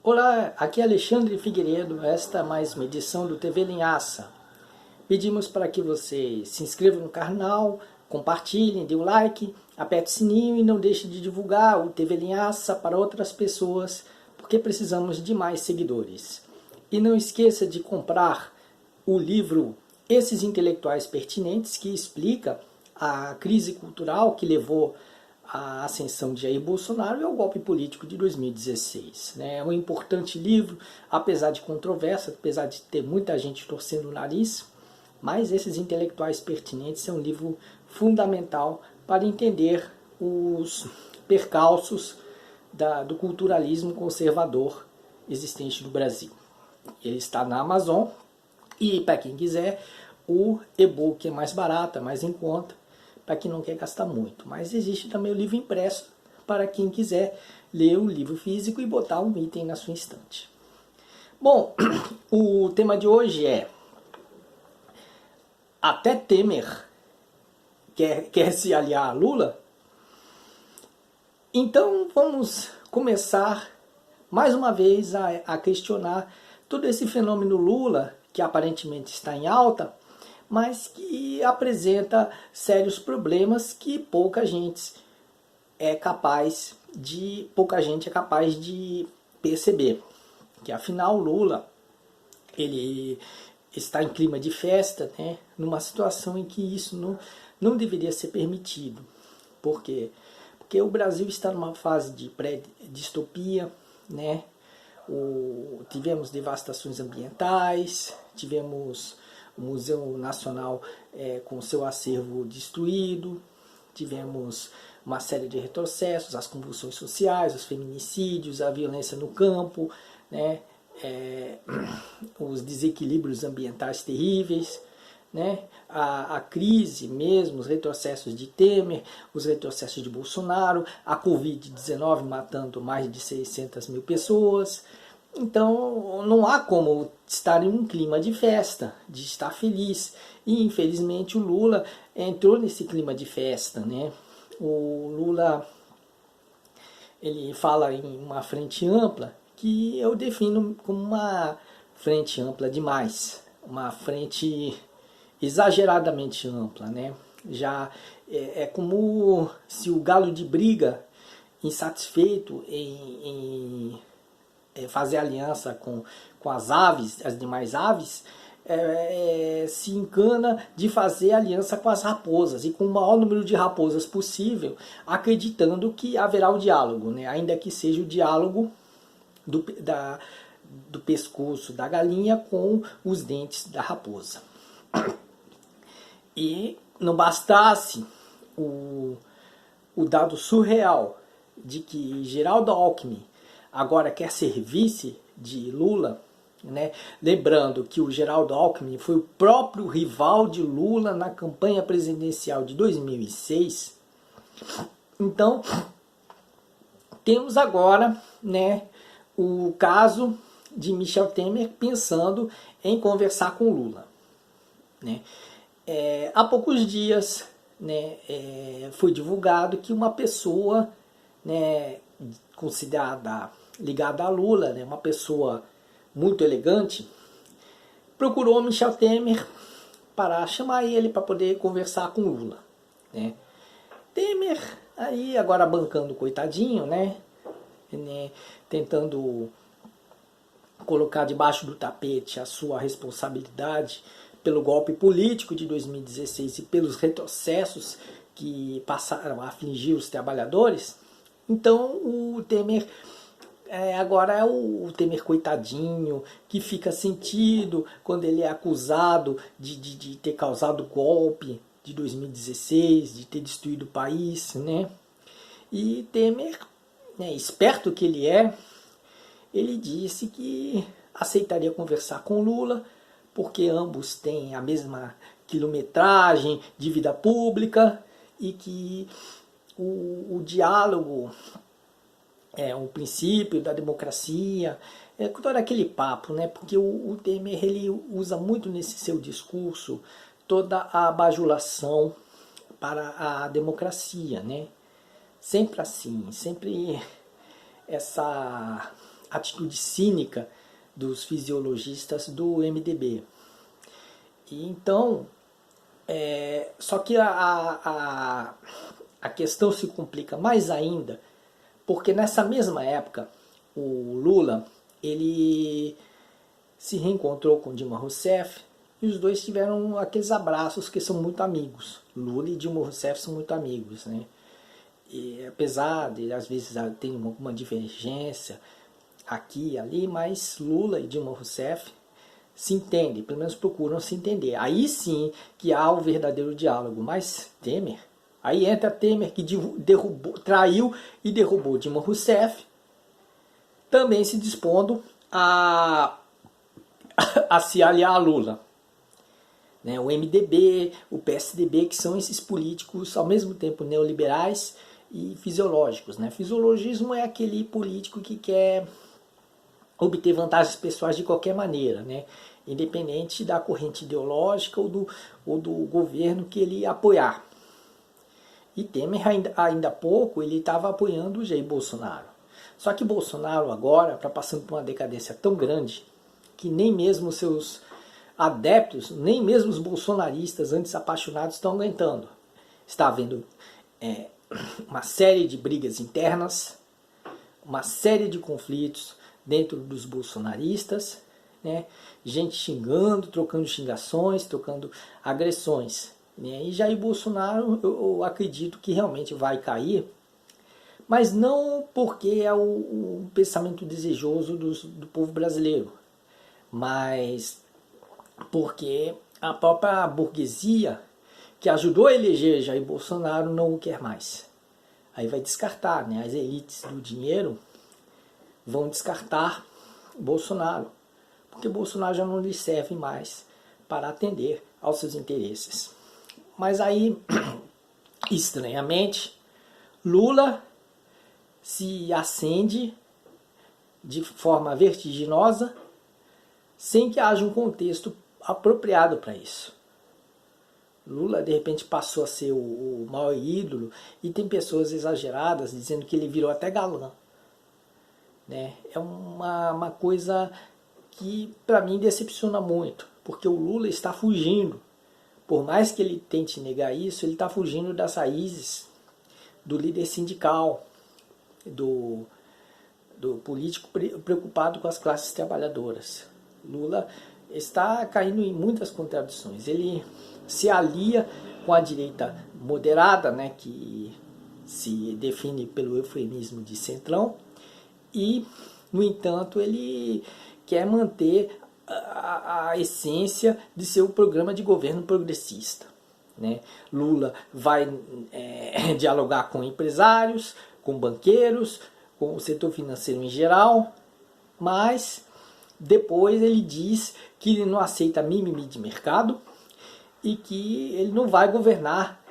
Olá, aqui é Alexandre Figueiredo, esta é mais uma edição do TV Linhaça. Pedimos para que você se inscreva no canal, compartilhem, dê um like, aperte o sininho e não deixe de divulgar o TV Linhaça para outras pessoas, porque precisamos de mais seguidores. E não esqueça de comprar o livro Esses Intelectuais Pertinentes, que explica a crise cultural que levou à ascensão de Jair Bolsonaro e ao golpe político de 2016. É um importante livro, apesar de controvérsia, apesar de ter muita gente torcendo o nariz, mas Esses Intelectuais Pertinentes é um livro fundamental para entender os percalços do culturalismo conservador existente no Brasil. Ele está na Amazon e, para quem quiser, o e-book é mais barato, é mais em conta, para quem não quer gastar muito. Mas existe também o livro impresso para quem quiser ler o livro físico e botar um item na sua estante. Bom, o tema de hoje é: até Temer quer se aliar a Lula? Então vamos começar mais uma vez a questionar todo esse fenômeno Lula, que aparentemente está em alta, mas que apresenta sérios problemas que pouca gente é capaz de perceber. Que afinal Lula, ele está em clima de festa, né, numa situação em que isso não deveria ser permitido. Por quê? Porque o Brasil está numa fase de pré-distopia, né? Tivemos devastações ambientais, tivemos o Museu Nacional com seu acervo destruído, tivemos uma série de retrocessos, as convulsões sociais, os feminicídios, a violência no campo, né? Os desequilíbrios ambientais terríveis, né? A crise mesmo, os retrocessos de Temer, os retrocessos de Bolsonaro, a Covid-19 matando mais de 600 mil pessoas. Então não há como estar em um clima de festa, de estar feliz. E infelizmente o Lula entrou nesse clima de festa, né? O Lula, ele fala em uma frente ampla, que eu defino como uma frente ampla demais, uma frente exageradamente ampla, né? Já é como se o galo de briga, insatisfeito em fazer aliança com as aves, as demais aves, se encana de fazer aliança com as raposas e com o maior número de raposas possível, acreditando que haverá o diálogo, né? Ainda que seja o diálogo do pescoço da galinha com os dentes da raposa. E não bastasse o dado surreal de que Geraldo Alckmin agora quer ser vice de Lula, né? Lembrando que o Geraldo Alckmin foi o próprio rival de Lula na campanha presidencial de 2006. Então, temos agora, né, o caso de Michel Temer pensando em conversar com Lula, né? Há poucos dias, né, foi divulgado que uma pessoa, né, considerada ligada a Lula, né, uma pessoa muito elegante, procurou Michel Temer para chamar ele para poder conversar com Lula, né? Temer aí agora bancando o coitadinho, né, tentando colocar debaixo do tapete a sua responsabilidade pelo golpe político de 2016 e pelos retrocessos que passaram a afligir os trabalhadores. Então o Temer agora é o Temer coitadinho, que fica sentido quando ele é acusado de ter causado o golpe de 2016, de ter destruído o país, né? E Temer, né, esperto que ele disse que aceitaria conversar com Lula, porque ambos têm a mesma quilometragem de vida pública e que o diálogo é um princípio da democracia, todo aquele papo, né? Porque o Temer, ele usa muito nesse seu discurso toda a bajulação para a democracia, né? Sempre assim, sempre atitude cínica dos fisiologistas do MDB. E então, só que a questão se complica mais ainda, porque nessa mesma época, o Lula, ele se reencontrou com Dilma Rousseff, e os dois tiveram aqueles abraços que são muito amigos. Lula e Dilma Rousseff são muito amigos, né? E apesar de às vezes ter uma divergência aqui e ali, mas Lula e Dilma Rousseff se entendem, pelo menos procuram se entender. Aí sim que há o verdadeiro diálogo. Mas Temer, aí entra Temer que traiu e derrubou Dilma Rousseff, também se dispondo a se aliar a Lula. Né? O MDB, o PSDB, que são esses políticos ao mesmo tempo neoliberais e fisiológicos. Né? Fisiologismo é aquele político que quer obter vantagens pessoais de qualquer maneira, né? Independente da corrente ideológica ou do governo que ele apoiar. E Temer, ainda há pouco, ele estava apoiando o Jair Bolsonaro. Só que Bolsonaro agora está passando por uma decadência tão grande que nem mesmo seus adeptos, nem mesmo os bolsonaristas antes apaixonados estão aguentando. Está havendo uma série de brigas internas, uma série de conflitos dentro dos bolsonaristas, né? Gente xingando, trocando xingações, trocando agressões. Né? E Jair Bolsonaro, eu acredito que realmente vai cair, mas não porque é o pensamento desejoso do povo brasileiro, mas porque a própria burguesia que ajudou a eleger Jair Bolsonaro não o quer mais. Aí vai descartar, né? As elites do dinheiro vão descartar Bolsonaro, porque Bolsonaro já não lhe serve mais para atender aos seus interesses. Mas aí, estranhamente, Lula se acende de forma vertiginosa, sem que haja um contexto apropriado para isso. Lula, de repente, passou a ser o maior ídolo, e tem pessoas exageradas dizendo que ele virou até galã. Né? É uma coisa que, para mim, decepciona muito, porque o Lula está fugindo. Por mais que ele tente negar isso, ele está fugindo das raízes do líder sindical, do político preocupado com as classes trabalhadoras. Lula está caindo em muitas contradições. Ele se alia com a direita moderada, né, que se define pelo eufemismo de centrão, e, no entanto, ele quer manter a essência de seu programa de governo progressista. Né? Lula vai dialogar com empresários, com banqueiros, com o setor financeiro em geral, mas depois ele diz que ele não aceita mimimi de mercado e que ele não vai governar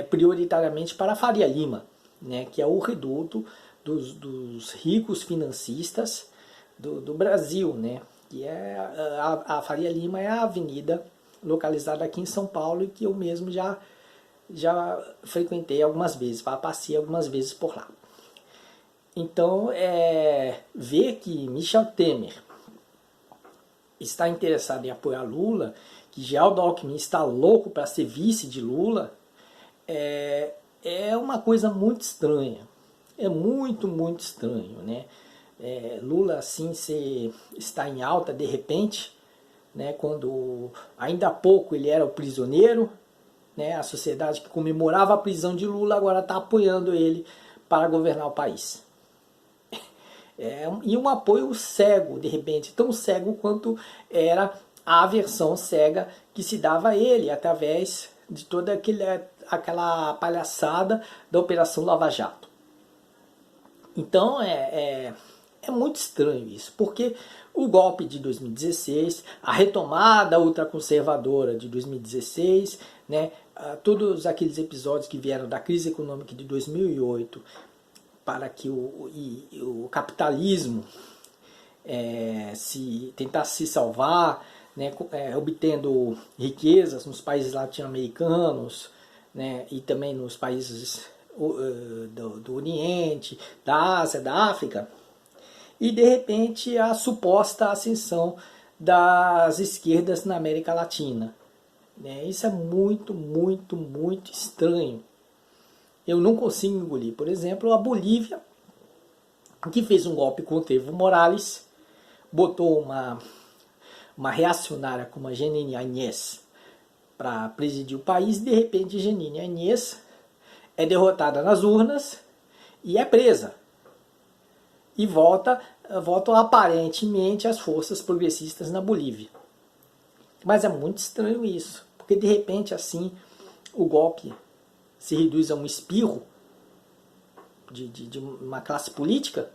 prioritariamente para Faria Lima, né, que é o reduto dos ricos financistas do Brasil, né, que é a Faria Lima é a avenida localizada aqui em São Paulo e que eu mesmo já frequentei algumas vezes, passei algumas vezes por lá. Então, ver que Michel Temer está interessado em apoiar Lula, que Geraldo Alckmin está louco para ser vice de Lula, é uma coisa muito estranha. É muito, muito estranho, né? Lula assim está em alta de repente, né? Quando ainda há pouco ele era o prisioneiro, né? A sociedade que comemorava a prisão de Lula agora está apoiando ele para governar o país. E um apoio cego, de repente, tão cego quanto era a aversão cega que se dava a ele através de toda aquela palhaçada da Operação Lava Jato. Então é muito estranho isso, porque o golpe de 2016, a retomada ultraconservadora de 2016, né, todos aqueles episódios que vieram da crise econômica de 2008, para que o capitalismo tentasse se salvar, né, obtendo riquezas nos países latino-americanos, né, e também nos países do Oriente, da Ásia, da África. e de repente a suposta ascensão das esquerdas na América Latina. Isso é muito, muito, muito estranho. Eu não consigo engolir. Por exemplo, a Bolívia, que fez um golpe contra Evo Morales, botou uma reacionária como a Janine Áñez para presidir o país, e de repente Janine Áñez é derrotada nas urnas e é presa. E voltam aparentemente as forças progressistas na Bolívia. Mas é muito estranho isso, porque de repente assim o golpe se reduz a um espirro de uma classe política,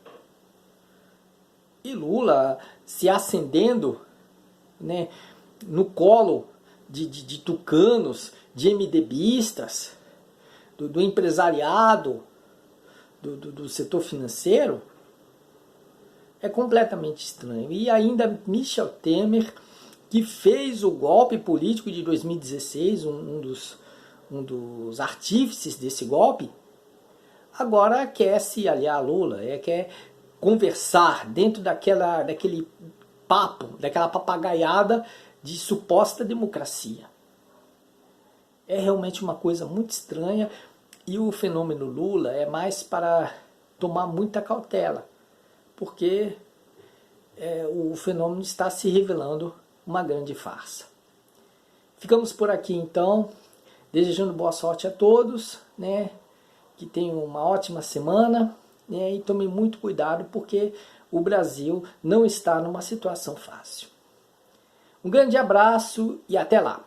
e Lula se acendendo, né, no colo de tucanos, de MDBistas, do empresariado, do setor financeiro, é completamente estranho. E ainda Michel Temer, que fez o golpe político de 2016, um dos artífices desse golpe, agora quer se aliar a Lula, quer conversar dentro daquele papo, daquela papagaiada de suposta democracia. É realmente uma coisa muito estranha, e o fenômeno Lula é mais para tomar muita cautela, porque o fenômeno está se revelando uma grande farsa. Ficamos por aqui então, desejando boa sorte a todos, né? Que tenham uma ótima semana, né? E tomem muito cuidado, porque o Brasil não está numa situação fácil. Um grande abraço e até lá!